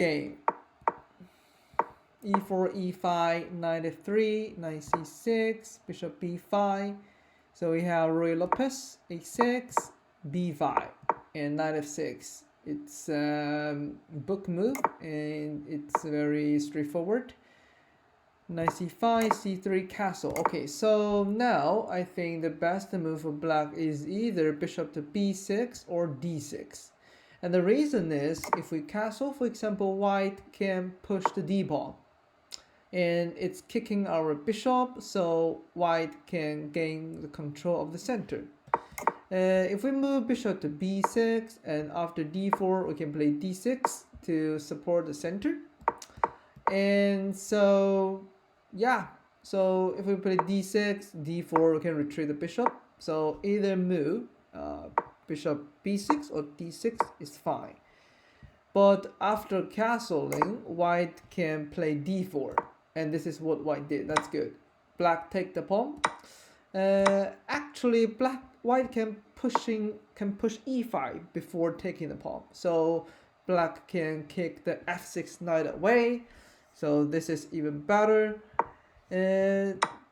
game. e4, e5, knight f3, knight c6, bishop b5. So we have Ruy Lopez, a6, b5, and knight f6. It's book move, and it's very straightforward. Knight c5, c3, castle. Okay, so now I think the best move for black is either bishop to b6 or d6. And the reason is, if we castle, for example, white can push the d pawn. And it's kicking our bishop, so white can gain the control of the center. If we move bishop to b6, and after d4 we can play d6 to support the center. And so yeah, so if we play d6, d4, we can retreat the bishop. So either move bishop b6 or d6 is fine. But after castling, white can play d4, and this is what white did. That's good. Black take the pawn. Actually, white can push e5 before taking the pawn. So black can kick the f6 knight away. So this is even better.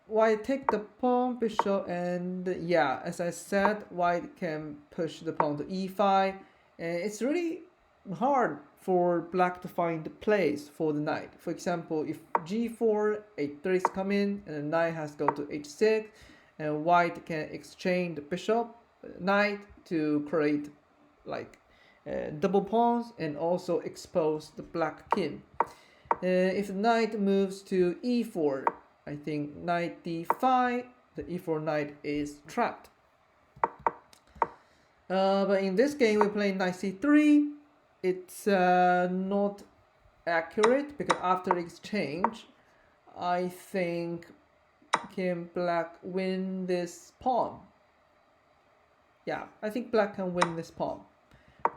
White take the pawn, bishop, and yeah, as I said, white can push the pawn to e5. And it's really hard for black to find the place for the knight. For example, if g4, h3 come in, and the knight has to go to h6, and white can exchange the bishop, knight to create like double pawns and also expose the black king. If the knight moves to e4, I think knight d5, the e4 knight is trapped. But in this game, we play knight c3. It's not accurate because after exchange, I think can black win this pawn? Yeah, I think black can win this pawn.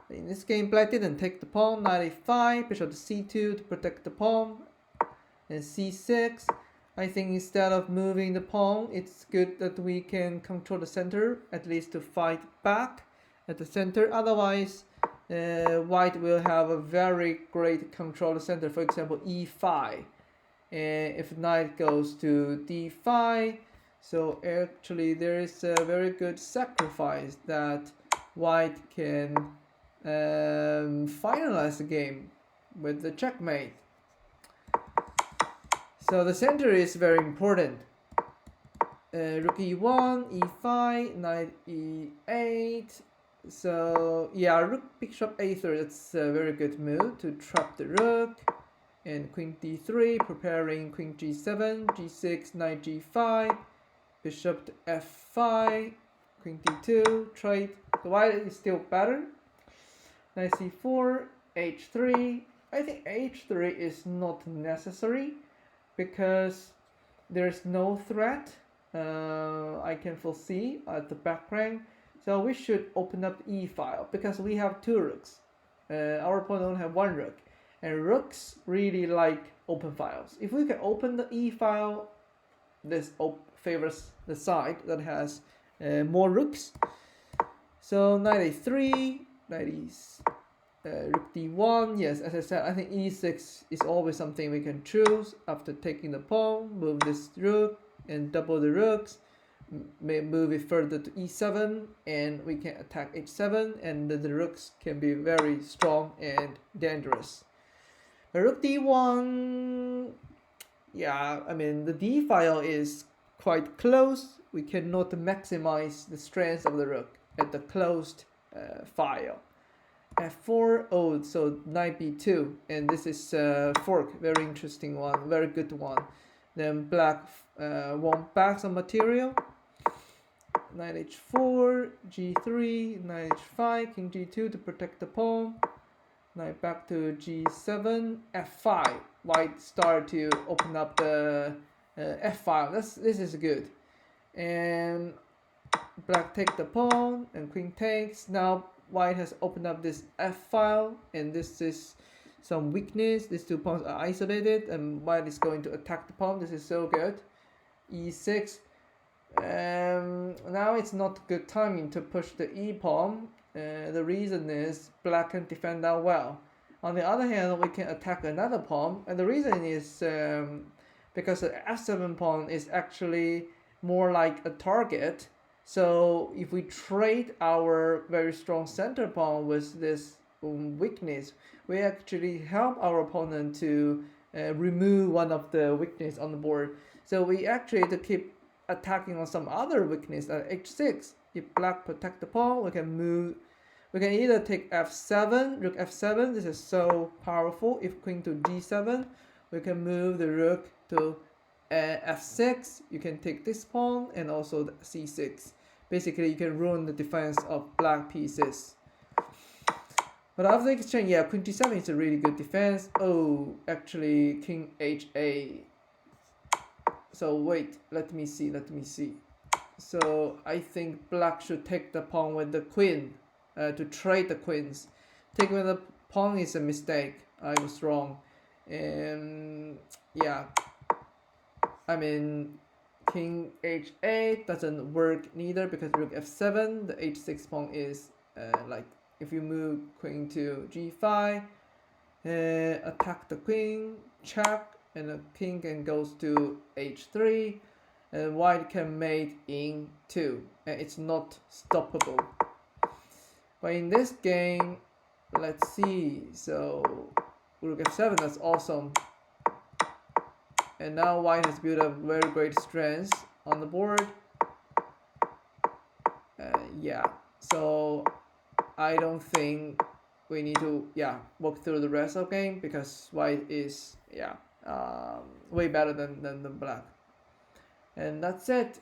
In this game, black didn't take the pawn. Knight a5, bishop to c2 to protect the pawn, and c6. I think instead of moving the pawn, it's good that we can control the center, at least to fight back at the center. Otherwise, white will have a very great control of the center. For example, e5. If knight goes to d5, so actually there is a very good sacrifice that white can finalize the game with the checkmate. So the center is very important. Rook e1, e5, knight e8. So yeah, rook bishop a3, that's a very good move to trap the rook. And queen d3, preparing queen g7, g6, knight g5, bishop to f5, queen d2, trade. The white is still better. Knight c4, h3. I think h3 is not necessary because there's no threat I can foresee at the back rank. So we should open up the e-file because we have two rooks. Our opponent only have one rook. And rooks really like open files. If we can open the e-file, this favors the side that has more rooks. So knight a3, rook d1. Yes, as I said, I think e6 is always something we can choose after taking the pawn. Move this rook and double the rooks. Move it further to e7, and we can attack h7, and the rooks can be very strong and dangerous. Rook d1, yeah, I mean the d file is quite close. We cannot maximize the strength of the rook at the closed file. f4, oh, so knight b2, and this is fork, very interesting one, very good one. Then black won back some material. Knight h4, g3, knight h5, king g2 to protect the pawn. Knight back to g7, f5. White start to open up the f-file. This is good. And black take the pawn and queen takes. Now white has opened up this f-file, and this is some weakness. These two pawns are isolated, and white is going to attack the pawn. This is so good. e6. Now it's not good timing to push the e pawn. The reason is black can defend that well. On the other hand, we can attack another pawn, and the reason is because the f7 pawn is actually more like a target. So if we trade our very strong center pawn with this weakness, we actually help our opponent to remove one of the weakness on the board. So we actually to keep attacking on some other weakness at h6. If black protect the pawn, we can move. We can either take f7, rook f7. This is so powerful. If queen to g7, we can move the rook to f6. You can take this pawn and also the c6. Basically, you can ruin the defense of black pieces. But after the exchange, yeah, queen g7 is a really good defense. Oh, actually, king h8. So wait, let me see. So I think black should take the pawn with the queen to trade the queens. Taking with the pawn is a mistake. I was wrong. And yeah, I mean, king h8 doesn't work neither because rook f7. The h6 pawn is like if you move queen to g5, attack the queen, check, and the king can goes to h3, and white can mate in 2, and it's not stoppable. But in this game, let's see. So rook f7, that's awesome. And now white has built up very great strength on the board. Yeah, so I don't think we need to walk through the rest of the game because white is way better than the black. And that's it.